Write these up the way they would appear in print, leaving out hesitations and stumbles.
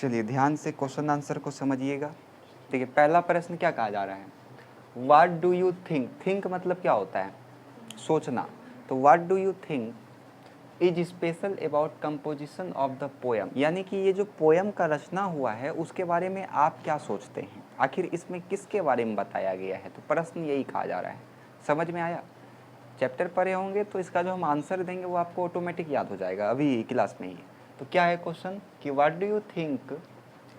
चलिए ध्यान से क्वेश्चन आंसर को समझिएगा। देखिए पहला प्रश्न क्या कहा जा रहा है, what do you think. Think मतलब क्या होता है, सोचना। तो what do you think is special about composition of the poem, यानी कि ये जो पोएम का रचना हुआ है उसके बारे में आप क्या सोचते हैं, आखिर इसमें किसके बारे में बताया गया है। तो प्रश्न यही कहा जा रहा है। समझ में आया। चैप्टर पढ़े होंगे तो इसका जो हम आंसर देंगे वो आपको ऑटोमेटिक याद हो जाएगा अभी क्लास में ही। तो क्या है क्वेश्चन कि what do you think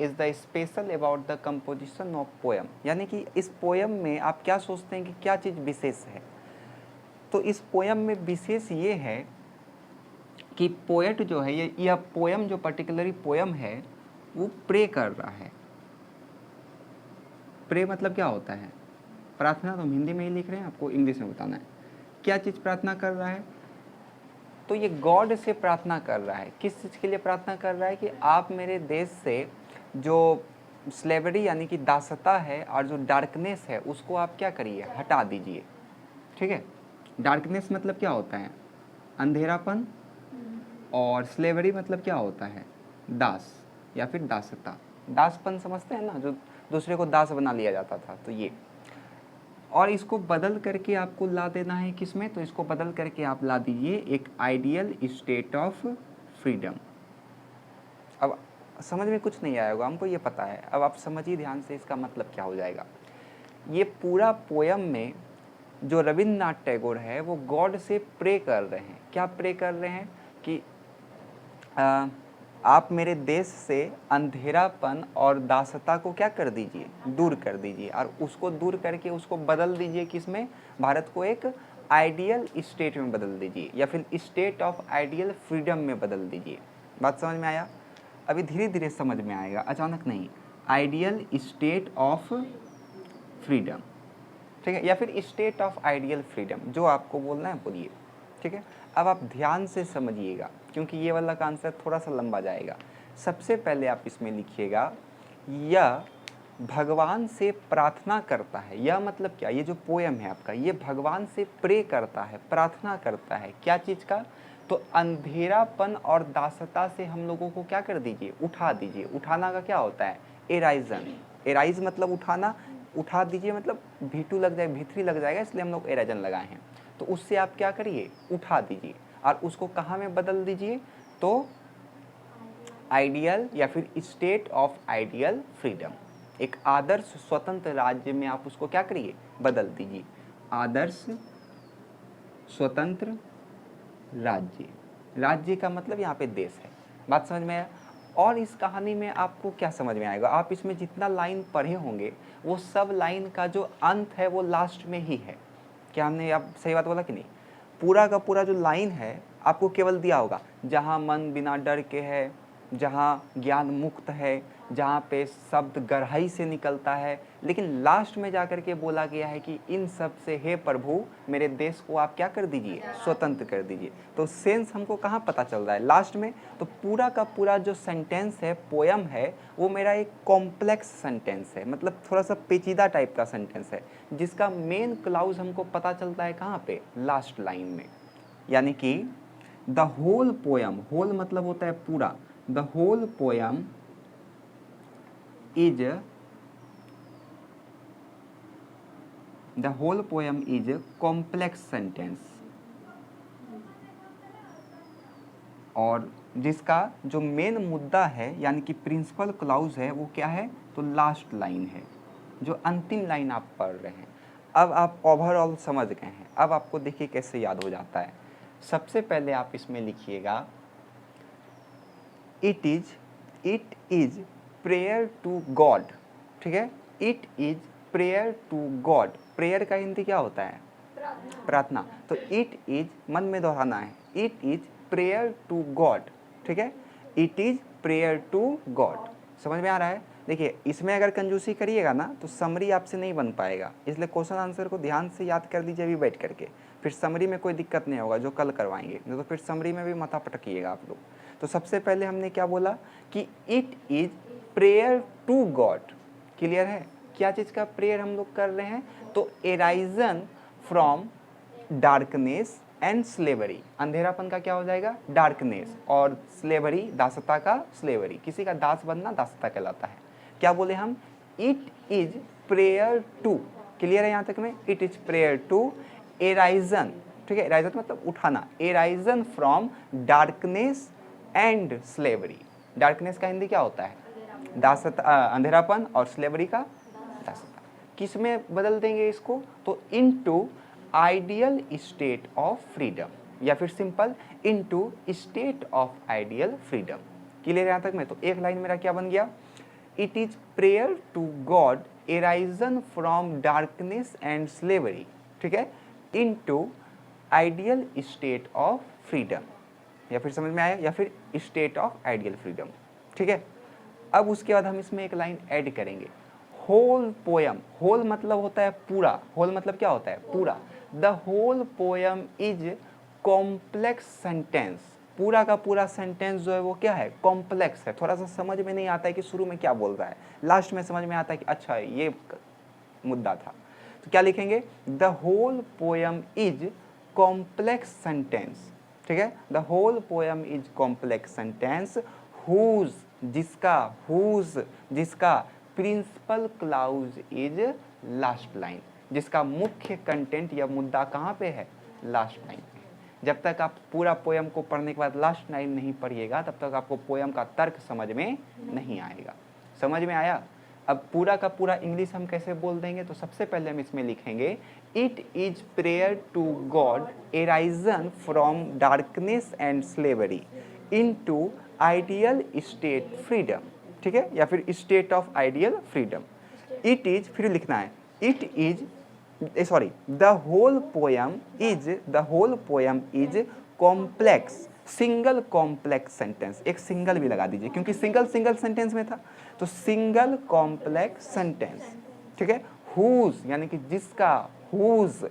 is the special about the composition of poem, यानी कि इस पोएम में आप क्या सोचते हैं कि क्या चीज़ विशेष है। तो इस पोएम में विशेष ये है कि पोएट जो है ये यह पोएम जो पर्टिकुलरली पोएम है वो प्रे कर रहा है। प्रे मतलब क्या होता है, प्रार्थना। तो हम हिंदी में ही लिख रहे हैं, आपको इंग्लिश में बताना है। क्या चीज़ प्रार्थना कर रहा है, तो ये गॉड से प्रार्थना कर रहा है। किस चीज़ के लिए प्रार्थना कर रहा है कि आप मेरे देश से जो स्लेवरी यानी कि दासता है और जो डार्कनेस है उसको आप क्या करिए, हटा दीजिए। ठीक है। डार्कनेस मतलब क्या होता है, अंधेरापन, और स्लेवरी मतलब क्या होता है, दास या फिर दासता। दासपन समझते हैं ना, जो दूसरे को दास बना लिया जाता था, तो ये। और इसको बदल करके आपको ला देना है किसमें, तो इसको बदल करके आप ला दीजिए एक आइडियल स्टेट ऑफ फ्रीडम। अब समझ में कुछ नहीं आया होगा, हमको ये पता है। अब आप समझिए ध्यान से इसका मतलब क्या हो जाएगा। ये पूरा पोयम में जो रविन्द्रनाथ टैगोर है वो गॉड से प्रे कर रहे हैं। क्या प्रे कर रहे हैं कि आप मेरे देश से अंधेरापन और दासता को क्या कर दीजिए, दूर कर दीजिए, और उसको दूर करके उसको बदल दीजिए किसमें, भारत को एक आइडियल स्टेट में बदल दीजिए, या फिर स्टेट ऑफ आइडियल फ्रीडम में बदल दीजिए। बात समझ में आया। अभी धीरे धीरे समझ में आएगा, अचानक नहीं। आइडियल स्टेट ऑफ फ्रीडम, ठीक है, या फिर स्टेट ऑफ आइडियल फ्रीडम, जो आपको बोलना है बोलिए। ठीक है। अब आप ध्यान से समझिएगा क्योंकि ये वाला का आंसर थोड़ा सा लंबा जाएगा। सबसे पहले आप इसमें लिखिएगा, यह भगवान से प्रार्थना करता है। यह मतलब क्या, ये जो पोएम है आपका ये भगवान से प्रे करता है, प्रार्थना करता है। क्या चीज़ का, तो अंधेरापन और दासता से हम लोगों को क्या कर दीजिए, उठा दीजिए। उठाना का क्या होता है, एराइजन। एराइज मतलब उठाना, उठा दीजिए मतलब भीटू लग जाए, भीतरी लग जाएगा, इसलिए हम लोग एराइजन लगाए हैं। तो उससे आप क्या करिए, उठा दीजिए, और उसको कहाँ में बदल दीजिए, तो आइडियल या फिर स्टेट ऑफ आइडियल फ्रीडम, एक आदर्श स्वतंत्र राज्य में आप उसको क्या करिए, बदल दीजिए। आदर्श स्वतंत्र राज्य, राज्य का मतलब यहाँ पे देश है। बात समझ में आया। और इस कहानी में आपको क्या समझ में आएगा, आप इसमें जितना लाइन पढ़े होंगे वो सब लाइन का जो अंत है वो लास्ट में ही है। क्या हमने आप सही बात बोला कि नहीं। पूरा का पूरा जो लाइन है आपको केवल दिया होगा, जहाँ मन बिना डर के है, जहाँ ज्ञान मुक्त है, जहाँ पे शब्द गहराई से निकलता है, लेकिन लास्ट में जाकर के बोला गया है कि इन सब से हे प्रभु मेरे देश को आप क्या कर दीजिए, स्वतंत्र कर दीजिए। तो सेंस हमको कहाँ पता चल रहा है, लास्ट में। तो पूरा का पूरा जो सेंटेंस है, पोयम है, वो मेरा एक कॉम्प्लेक्स सेंटेंस है, मतलब थोड़ा सा पेचीदा टाइप का सेंटेंस है, जिसका मेन क्लाउज हमको पता चलता है कहाँ पे, लास्ट लाइन में। यानी कि द होल पोयम, होल मतलब होता है पूरा, the whole poem is, the whole poem is complex sentence, और जिसका जो मेन मुद्दा है यानी कि प्रिंसिपल क्लाउज है वो क्या है, तो लास्ट लाइन है, जो अंतिम लाइन आप पढ़ रहे हैं। अब आप ओवरऑल समझ गए हैं। अब आपको देखिए कैसे याद हो जाता है। सबसे पहले आप इसमें लिखिएगा, it is prayer to God. ठीक है, it is prayer to God. Prayer का हिंदी क्या होता है, प्रार्थना। तो इट इज मन में दोहराना है, it is prayer to God. ठीक है, it is prayer to God. समझ में आ रहा है। देखिए इसमें अगर कंजूसी करिएगा ना तो समरी आपसे नहीं बन पाएगा, इसलिए क्वेश्चन आंसर को ध्यान से याद कर लीजिए अभी बैठ करके, फिर समरी में कोई दिक्कत नहीं होगा जो कल करवाएंगे, नहीं तो फिर समरी में भी माथा पटकिएगा आप लोग। तो सबसे पहले हमने क्या बोला कि it is prayer to God. Clear है, क्या चीज़ का प्रेयर हम लोग कर रहे हैं, तो एराइजन फ्रॉम डार्कनेस एंड स्लेवरी, अंधेरापन का क्या हो जाएगा, डार्कनेस, और स्लेवरी, दासता का स्लेवरी, किसी का दास बनना दासता कहलाता है। क्या बोले हम, it is prayer to, clear है यहाँ तक में, it is prayer to arisen, ठीक है, एराइजन मतलब उठाना, arisen from darkness and slavery, darkness का हिंदी क्या होता है, दासता, अंधेरापन, और स्लेवरी का दासता। किस में बदल देंगे इसको, तो into ideal state of freedom, या फिर simple into state of ideal freedom. Clear यहाँ तक में, तो एक लाइन मेरा क्या बन गया, it is prayer to god arisen from darkness and slavery, ठीक है, into ideal state of freedom, या फिर समझ में आया, या फिर स्टेट ऑफ आइडियल फ्रीडम, ठीक है। अब उसके बाद हम इसमें एक लाइन ऐड करेंगे, होल पोयम, होल मतलब होता है पूरा, होल मतलब क्या होता है, पूरा, the whole poem is complex sentence, पूरा का पूरा सेंटेंस जो है वो क्या है, कॉम्प्लेक्स है, थोड़ा सा समझ में नहीं आता है कि शुरू में क्या बोल रहा है, लास्ट में समझ में आता है कि अच्छा ये मुद्दा था। तो क्या लिखेंगे, the whole poem is complex sentence, ठीक है, the whole poem is complex sentence whose, जिसका, हुज जिसका, principal clause is last line, जिसका मुख्य कंटेंट या मुद्दा कहाँ पे है, लास्ट लाइन पे। जब तक आप पूरा पोयम को पढ़ने के बाद लास्ट लाइन नहीं पढ़िएगा तब तक आपको पोयम का तर्क समझ में नहीं आएगा। समझ में आया। अब पूरा का पूरा इंग्लिश हम कैसे बोल देंगे, तो सबसे पहले हम इसमें लिखेंगे, it is prayer to god arisen from darkness and slavery into ideal state freedom, ठीक है, या फिर state of ideal freedom. It is, फिर लिखना है, it is, sorry, the whole poem is complex, single complex sentence, एक single भी लगा दीजिए क्योंकि सिंगल सिंगल सेंटेंस में था, तो सिंगल कॉम्प्लेक्स सेंटेंस, ठीक है, हुज यानी कि जिसका, whose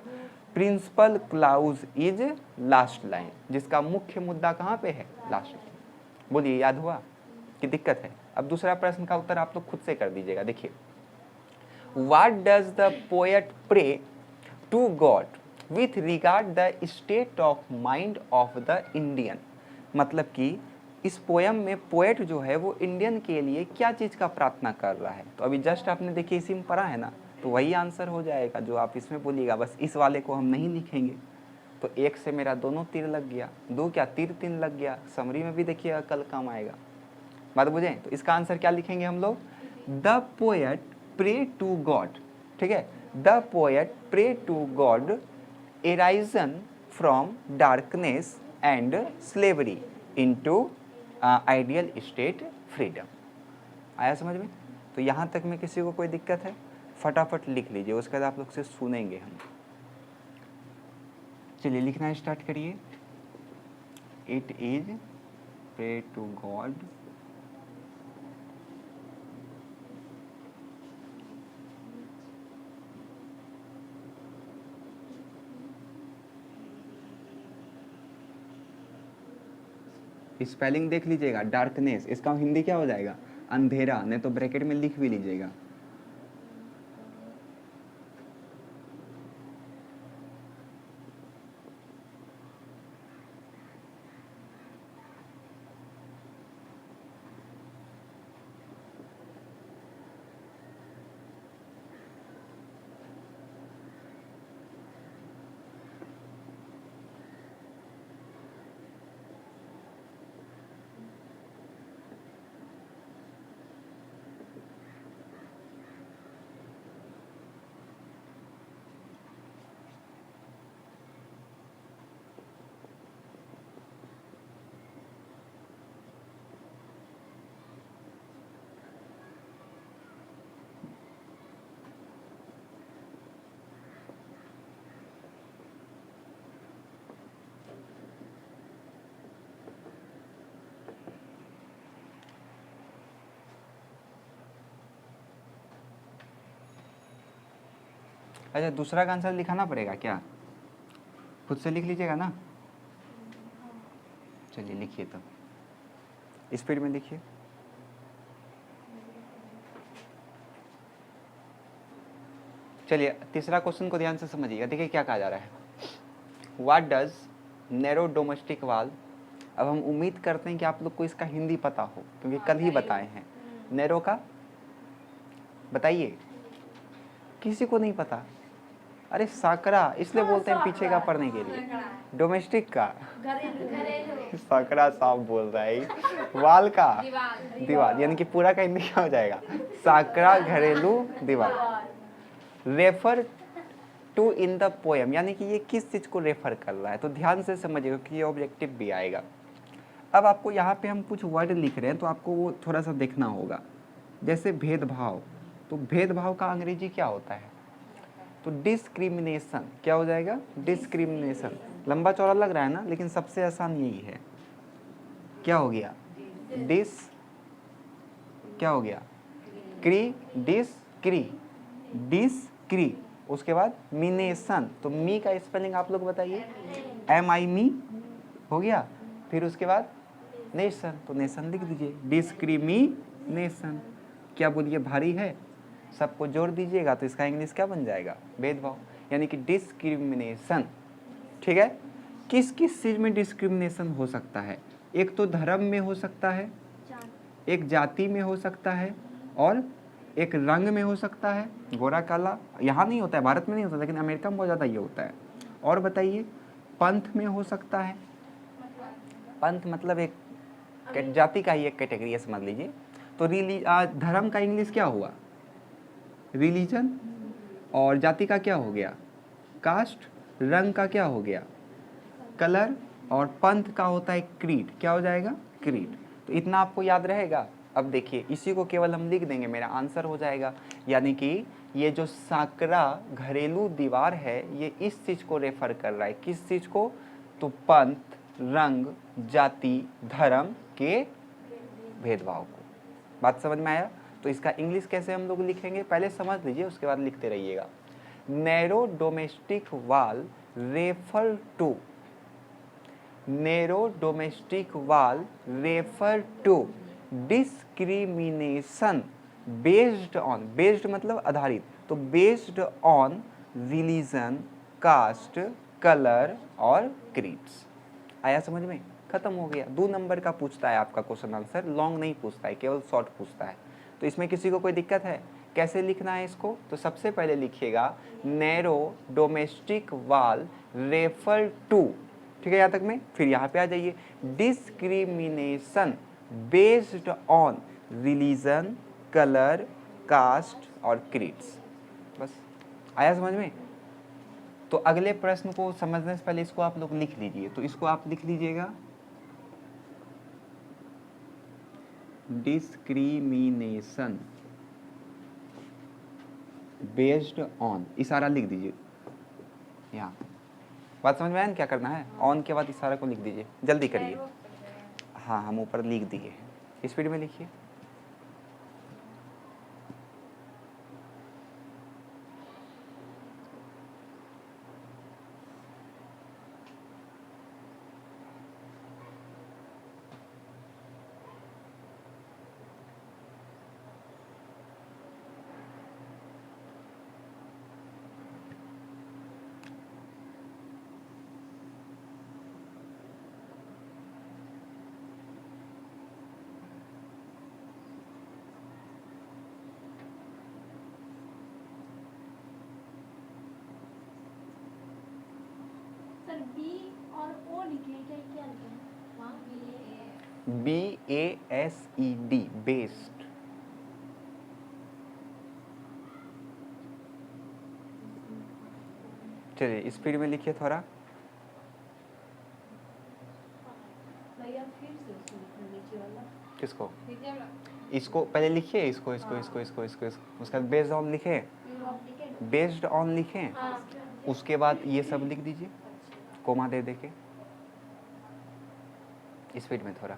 principal clause is last line, जिसका मुख्य मुद्दा कहाँ पे है, लास्ट लाइन। बोलिए याद हुआ कि दिक्कत है। अब दूसरा प्रश्न का उत्तर आप लोग खुद से कर दीजिएगा। देखिए, what does the poet pray to God with regard the state of mind of the Indian, मतलब कि इस पोयम में पोएट जो है वो इंडियन के लिए क्या चीज़ का प्रार्थना कर रहा है। तो अभी जस्ट आपने देखिए इसी में पढ़ा है ना, तो वही आंसर हो जाएगा जो आप इसमें बोलिएगा, बस इस वाले को हम नहीं लिखेंगे। तो एक से मेरा दोनों तीर लग गया, दो क्या तीर तीन लग गया, समरी में भी देखिएगा कल काम आएगा। बात बुझें, तो इसका आंसर क्या लिखेंगे हम लोग, the poet pray to God, ठीक है, the poet pray to god arisen from darkness and slavery into ideal state freedom. आया समझ में। तो यहाँ तक में किसी को कोई दिक्कत है, फटाफट लिख लीजिए, उसके बाद आप लोग से सुनेंगे हम। चलिए लिखना स्टार्ट करिए। It is pray to God spelling देख लीजिएगा, डार्कनेस, इसका हिंदी क्या हो जाएगा, अंधेरा, नहीं तो ब्रैकेट में लिख भी लीजिएगा। अच्छा, दूसरा का आंसर लिखाना पड़ेगा क्या, खुद से लिख लीजिएगा ना। चलिए लिखिए, तब स्पीड में लिखिए। चलिए तीसरा क्वेश्चन को ध्यान से समझिएगा। देखिए क्या कहा जा रहा है, व्हाट डज नैरो डोमेस्टिक वाल। अब हम उम्मीद करते हैं कि आप लोग को इसका हिंदी पता हो, क्योंकि कल ही बताए हैं। नैरो का बताइए, किसी को नहीं पता? अरे साकरा, इसलिए बोलते हैं पीछे का पढ़ने के लिए। डोमेस्टिक का साकरा साफ बोल रहा है। वाल का दीवार, यानी कि पूरा का हिंदी क्या हो जाएगा? साकरा घरेलू दीवार। Refer to in the poem, यानी कि ये किस चीज को रेफर कर रहा है, तो ध्यान से समझिएगा कि ये ऑब्जेक्टिव भी आएगा। अब आपको यहाँ पे हम कुछ वर्ड लिख रहे हैं तो आपको वो थोड़ा सा देखना होगा। जैसे भेदभाव, तो भेदभाव का अंग्रेजी क्या होता है? तो डिस्क्रिमिनेशन। क्या हो जाएगा? डिस्क्रिमिनेशन। लंबा चौड़ा लग रहा है ना, लेकिन सबसे आसान यही है। क्या हो गया? क्या हो गया? डिस्क्री। उसके बाद मिनेशन, तो मी का स्पेलिंग आप लोग बताइए। MI मी हो गया। फिर उसके बाद नेशन, तो नेशन लिख दीजिए। डिस्क्रिमिनेशन। क्या बोलिए, भारी है? सबको जोड़ दीजिएगा तो इसका इंग्लिश क्या बन जाएगा? भेदभाव, यानी कि डिस्क्रिमिनेशन। ठीक है। किस किस चीज में डिस्क्रिमिनेशन हो सकता है? एक तो धर्म में हो सकता है, एक जाति में हो सकता है, और एक रंग में हो सकता है, गोरा काला। यहाँ नहीं होता है, भारत में नहीं होता, लेकिन अमेरिका में बहुत ज़्यादा ये होता है। और बताइए, पंथ में हो सकता है। पंथ मतलब एक जाति का ही एक कैटेगरी है, समझ लीजिए। तो धर्म का इंग्लिश क्या हुआ? रिलीजन। और जाति का क्या हो गया? कास्ट। रंग का क्या हो गया? कलर। और पंथ का होता है क्रीड। क्या हो जाएगा? क्रीड। तो इतना आपको याद रहेगा। अब देखिए, इसी को केवल हम लिख देंगे, मेरा आंसर हो जाएगा। यानी कि ये जो साकरा घरेलू दीवार है, ये इस चीज को रेफर कर रहा है। किस चीज को? तो पंथ, रंग, जाति, धर्म के भेदभाव को। बात समझ में आया? तो इसका इंग्लिश कैसे हम लोग लिखेंगे, पहले समझ लीजिए, उसके बाद लिखते रहिएगा। Narrow domestic wall refer to, narrow domestic wall refer to discrimination based on, based मतलब आधारित, तो based on religion, caste, colour और क्रीड्स। आया समझ में? खत्म हो गया। 2 नंबर का पूछता है आपका क्वेश्चन आंसर, लॉन्ग नहीं पूछता है, केवल शॉर्ट पूछता है। तो इसमें किसी को कोई दिक्कत है? कैसे लिखना है इसको? तो सबसे पहले लिखिएगा narrow domestic wall refer to, ठीक है यहाँ तक में। फिर यहाँ पे आ जाइए, discrimination based on religion, colour, caste और क्रीड्स। बस आया समझ में? तो अगले प्रश्न को समझने से पहले इसको आप लोग लिख लीजिए। तो इसको आप लिख लीजिएगा, डिस्क्रिमिनेशन बेस्ड ऑन, इशारा लिख दीजिए यहाँ। बात समझ में आया ना क्या करना है? ऑन के बाद इशारा को लिख दीजिए, जल्दी करिए। हाँ, हम ऊपर लिख दिए, स्पीड में लिखिए। बी और ओ लिखे, क्या लिखे? BASED based. चलिए स्पीड में लिखिए थोड़ा। भैया फिर से नीचे वाला किसको? इसको पहले लिखिए, इसको इसको इसको इसको इसको उसके बाद बेस्ड ऑन लिखे, बेस्ड ऑन लिखें। उसके बाद ये सब लिख दीजिए, कोमा दे दे के, स्पीड में थोड़ा।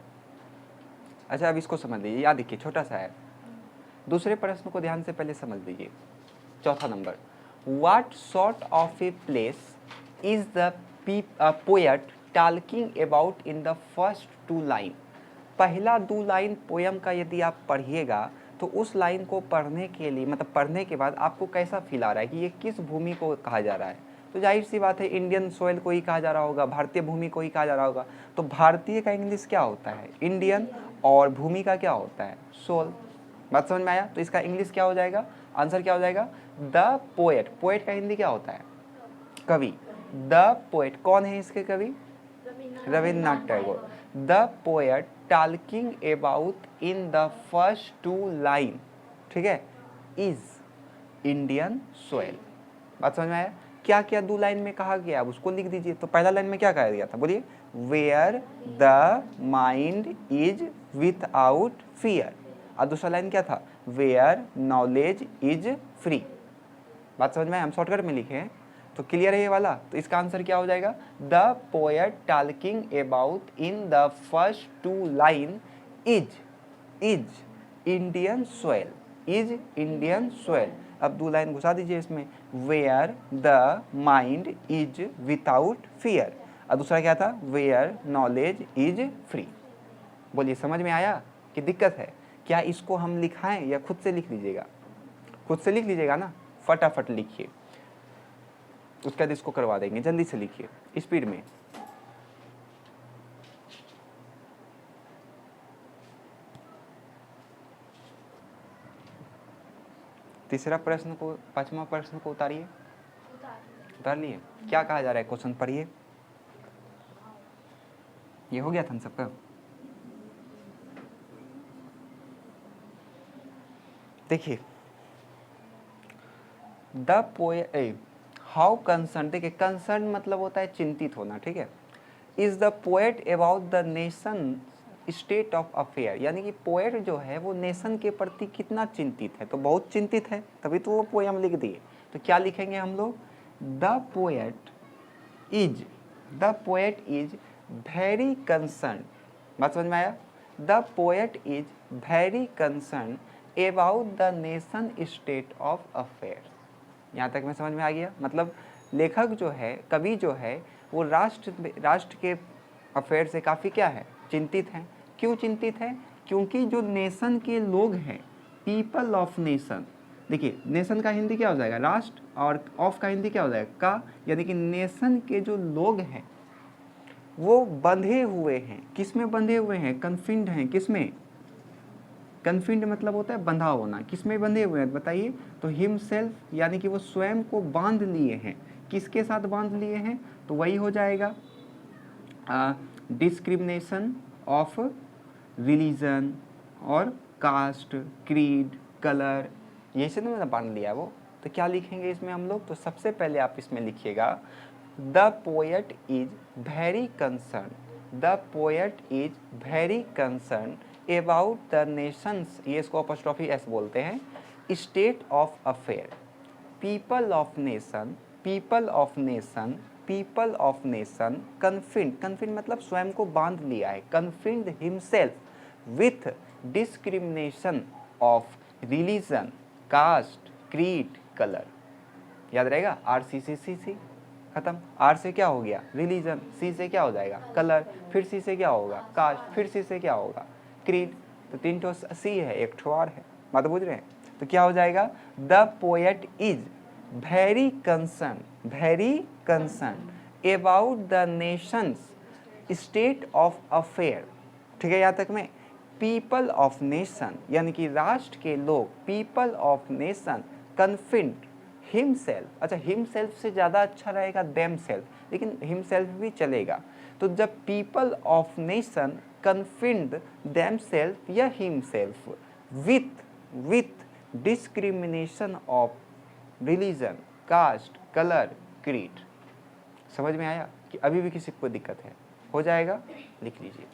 अच्छा, अब इसको समझ लीजिए, याद देखिए, छोटा सा है। दूसरे प्रश्न को ध्यान से पहले समझ लीजिए। चौथा number, what sort of a place is the poet talking about in the first 2 line. पहला 2 लाइन पोयम का यदि आप पढ़िएगा तो उस लाइन को पढ़ने के लिए, मतलब पढ़ने के बाद आपको कैसा फील आ रहा है कि ये किस भूमि को कहा जा रहा है, तो जाहिर सी बात है इंडियन सोयल को ही कहा जा रहा होगा, भारतीय भूमि को ही कहा जा रहा होगा। तो भारतीय का इंग्लिश क्या होता है? इंडियन, और भूमि का क्या होता है? सोल। बात समझ में आया? तो इसका इंग्लिश क्या हो जाएगा? आंसर क्या हो जाएगा? The poet. पोएट का हिंदी क्या होता है? कवि। द पोएट कौन है इसके कवि? Rabindranath Tagore. The poet talking about in the first 2 line, ठीक है, इज इंडियन सोयल। बात समझ में आया? क्या क्या 2 लाइन में कहा गया, अब उसको लिख दीजिए। तो पहला लाइन में क्या कहा गया था? बोलिए, where the mind is without fear. और दूसरा लाइन क्या था? Where knowledge is free. बात समझ में आया? हम शॉर्टकट में लिखे हैं, तो क्लियर है ये वाला। तो इसका आंसर क्या हो जाएगा? The poet talking about in the first 2 line is Indian soil, is Indian soil. अब 2 लाइन घुसा दीजिए इसमें, where the mind is without fear, और दूसरा क्या था? Where knowledge is free. बोलिए, समझ में आया कि दिक्कत है? क्या इसको हम लिखाएं या खुद से लिख लीजिएगा? खुद से लिख लीजिएगा ना, फटाफट लिखिए, उसके बाद इसको करवा देंगे। जल्दी से लिखिए स्पीड में। तीसरा प्रश्न को, 5वां प्रश्न को उतारिए। उतार लिए? क्या कहा जा रहा है? क्वेश्चन पढ़िए। ये हो गया था सबका? देखिए, द पोएट, हाउ कंसर्न, देखिए कंसर्न मतलब होता है चिंतित होना, ठीक है। Is the poet about the nation state of affair, यानी कि पोएट जो है वो नेशन के प्रति कितना चिंतित है, तो बहुत चिंतित है, तभी तो वो पोएम लिख दिए। तो क्या लिखेंगे हम लोग? The poet is very concern. बात समझ में आया? The poet is very concern about the nation state of affair. यहाँ तक में समझ में आ गया? मतलब लेखक जो है, कवि जो है, वो राष्ट्र के अफेयर से काफ़ी क्या है? चिंतित हैं। क्यों चिंतित है? क्योंकि जो नेशन के लोग हैं, पीपल ऑफ नेशन, देखिए नेशन का हिंदी क्या हो जाएगा? राष्ट्र, और ऑफ का हिंदी क्या हो जाएगा? का, यानी कि नेशन के जो लोग हैं वो बंधे हुए हैं। किस में बंधे हुए हैं? कन्फिन्ड हैं। किस में? कन्फिन्ड मतलब होता है बंधा होना। किस में बंधे हुए हैं बताइए? तो हिमसेल्फ, यानी कि वो स्वयं को बांध लिए हैं। किसके साथ बांध लिए हैं? तो वही हो जाएगा डिस्क्रिमिनेशन ऑफ रिलीजन और कास्ट, क्रीड, कलर, ये से तो बांध लिया वो। तो क्या लिखेंगे इसमें हम लोग? तो सबसे पहले आप इसमें लिखिएगा, the poet is very concern, the poet is very concern about the nations, ये इसको अपॉस्ट्रोफी एस बोलते हैं, state of affair, people of nation, people of nation, people of nation, confined मतलब स्वयं को बांध लिया है, confined himself with discrimination of religion, caste, creed, colour. याद रहेगा? RCCCC खत्म। R से क्या हो गया? रिलीजन, C से क्या हो जाएगा? कलर, फिर C से क्या होगा? कास्ट, फिर C से क्या होगा? क्रीड। तो 3 ठो C है, 1 ठो R है। बात बुझ रहे हैं? तो क्या हो जाएगा? The poet is very concern about the Nations state of affair, ठीक है यहाँ तक में। पीपल ऑफ नेशन, यानी कि राष्ट्र के लोग, पीपल ऑफ नेशन, कन्फिन्ड हिमसेल्फ, अच्छा हिमसेल्फ से ज़्यादा अच्छा रहेगा देम सेल्फ, लेकिन हिमसेल्फ भी चलेगा। तो जब people of nation confined them self या himself with discrimination of religion, caste, colour, creed. समझ में आया कि अभी भी किसी को दिक्कत है? हो जाएगा? लिख लीजिए।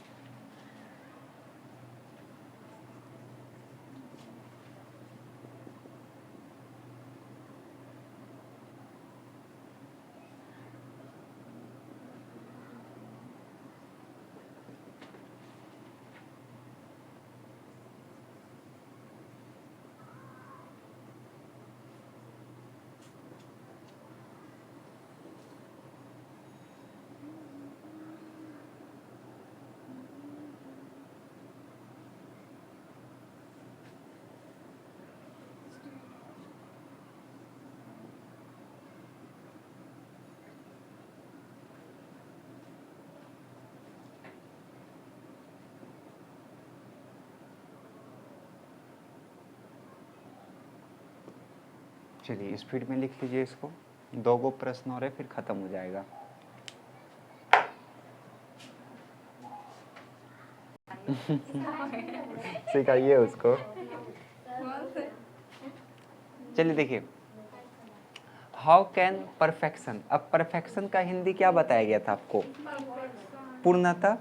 चलिए स्पीड में लिख लीजिए इसको, 2 गो प्रश्न और है फिर खत्म हो जाएगा। सिखाइए उसको। चलिए देखिए, हाउ कैन परफेक्शन, अब परफेक्शन का हिंदी क्या बताया गया था आपको? पूर्णता।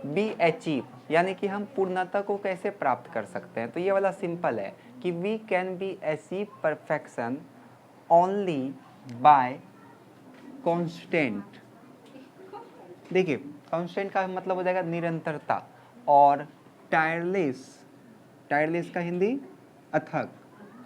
बी अचीव, यानी कि हम पूर्णता को कैसे प्राप्त कर सकते हैं? तो ये वाला सिंपल है कि we can be achieve perfection only by constant. देखिए कांस्टेंट का मतलब हो जाएगा निरंतरता, और टायरलेस, टायरलेस का हिंदी अथक,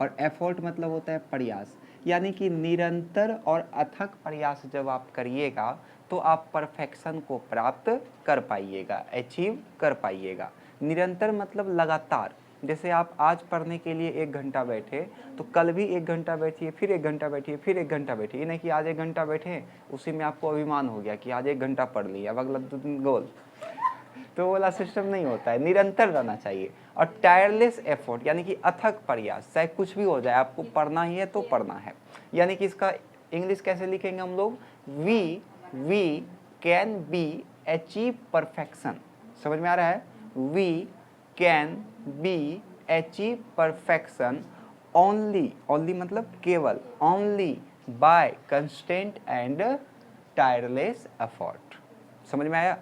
और एफर्ट मतलब होता है प्रयास। यानी कि निरंतर और अथक प्रयास जब आप करिएगा तो आप परफेक्शन को प्राप्त कर पाइएगा, अचीव कर पाइएगा। निरंतर मतलब लगातार, जैसे आप आज पढ़ने के लिए 1 घंटा बैठे तो कल भी 1 घंटा बैठिए, फिर 1 घंटा बैठिए, फिर 1 घंटा बैठिए। ये नहीं कि आज 1 घंटा बैठे उसी में आपको अभिमान हो गया कि आज 1 घंटा पढ़ लिया, अब अगला 2 दिन गोल, तो वो वाला सिस्टम नहीं होता है। निरंतर रहना चाहिए। और टायरलेस एफर्ट यानी कि अथक प्रयास, चाहे कुछ भी हो जाए आपको पढ़ना ही है तो पढ़ना है। यानी कि इसका इंग्लिश कैसे लिखेंगे हम लोग? We can be achieve perfection. समझ में आ रहा है? We can be achieve perfection only, only मतलब केवल, only by constant and tireless effort. समझ में आया?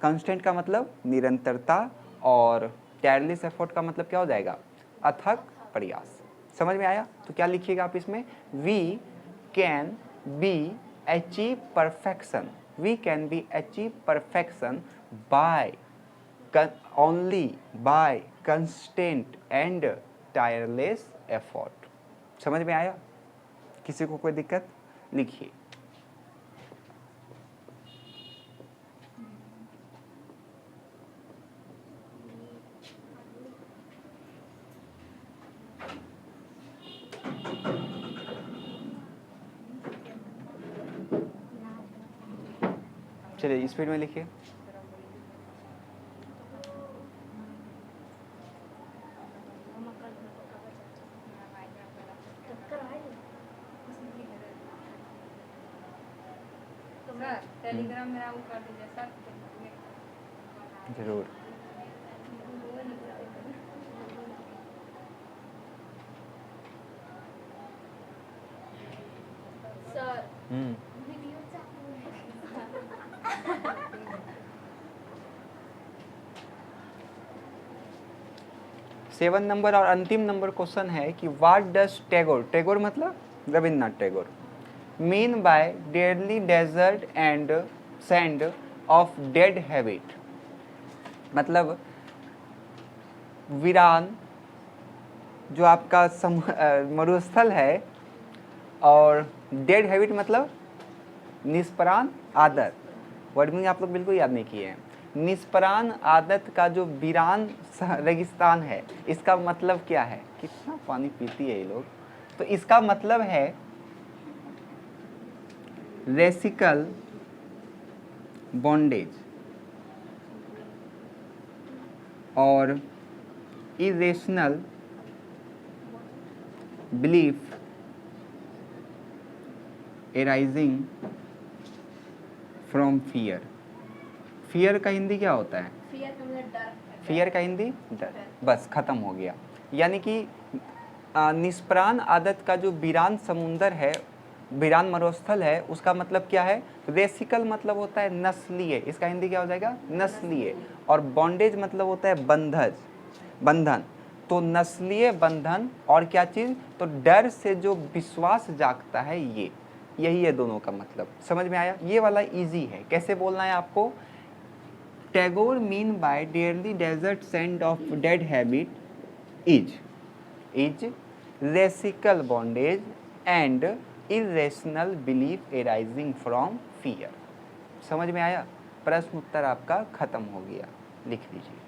कांस्टेंट का मतलब निरंतरता, और टायरलेस एफर्ट का मतलब क्या हो जाएगा? अथक प्रयास। समझ में आया? तो क्या लिखिएगा आप इसमें? We can be achieve perfection, we can be achieve perfection by only by constant and tireless effort. समझ में आया? किसी को कोई दिक्कत? लिखिए। चलिए स्पीड में लिखिए। सर टेलीग्राम मेरा वो कर दीजिए सर। जरूर। सर हम्म, वीडियो चालू है। 7 नंबर और अंतिम नंबर क्वेश्चन है कि व्हाट डज टैगोर, टैगोर मतलब Rabindranath Tagore, mean by deadly desert and sand of dead habit. मतलब वीरान जो आपका मरुस्थल है, और डेड हैबिट मतलब निष्प्राण आदत। वर्ड मीनिंग आप लोग बिल्कुल याद नहीं किए हैं। निष्प्राण आदत का जो वीरान रेगिस्तान है, इसका मतलब क्या है? कितना पानी पीती है ये लोग। तो इसका मतलब है रेसिकल बॉन्डेज और irrational belief arising from fear. Fear का हिंदी क्या होता है? फियर का मतलब डर। फियर का हिंदी डर। बस खत्म हो गया। यानी कि निष्प्राण आदत का जो वीरान समुंदर है, वीरान मरुस्थल है, उसका मतलब क्या है? रेसिकल मतलब होता है नस्लीय, इसका हिंदी क्या हो जाएगा? नस्लीय। और बॉन्डेज मतलब होता है बंधज, बंधन। तो नस्लीय बंधन और क्या चीज़? तो डर से जो विश्वास जागता है, ये यही है दोनों का मतलब। समझ में आया? ये वाला इजी है। कैसे बोलना है आपको? Tagore mean by dearly desert sand of dead habit is racial bondage and irrational belief arising from fear. समझ में आया? प्रश्न उत्तर आपका खत्म हो गया। लिख लीजिए।